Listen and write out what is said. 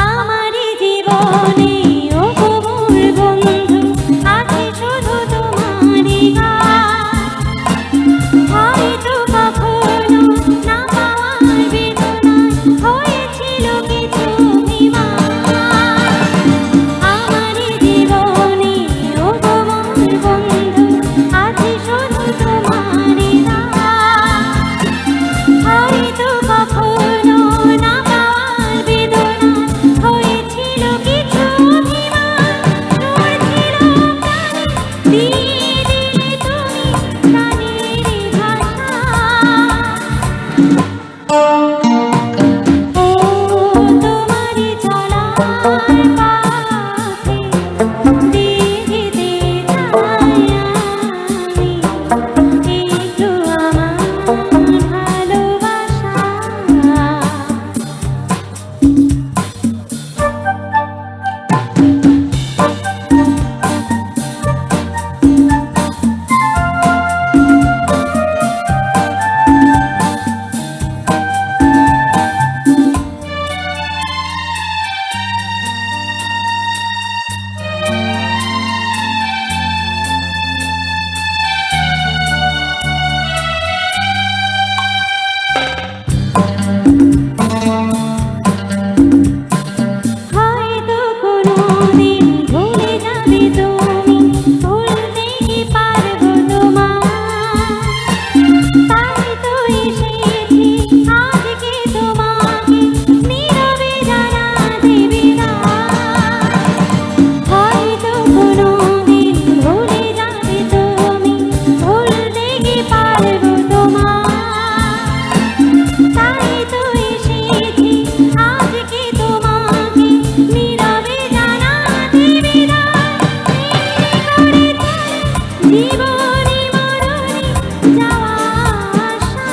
আমারি জীবনে ও মোর বন্ধু আছে শুধু তোমারই গান। হয়তো কখনো না পাওয়ার বেদনায় হয়েছিল কিছু অভিমান। আমারি জীবনে ও মোর বন্ধু আছে শুধু তোমারই গান। হয়তো কখনো না পাওয়ার বেদনায় হয়েছিল কিছু অভিমান। নড়ছিল প্রাণে, দিয়ে দিলে তুমি প্রাণের ভাষা। ও তোমারই চলার পথে দেখিতে চাই আমি একটু আমার ভালোবাসা। হয়তো কোনোদিন ভুলে যাবে তুমি, ভুলতে কি পারবো তোমায়। তাই তো এসেছি আজকে তোমাকে নীরবে জানাতে বিদায়। হয়তো কোনোদিন ভুলে যাবে তুমি, ভুলতে কি পারবো তোমায়। তাই তো এসেছি আজকে তোমাকে নীরবে জানাতে বিদায়। দেরি করে চলে জীবনে মরণে যাওয়া আসা।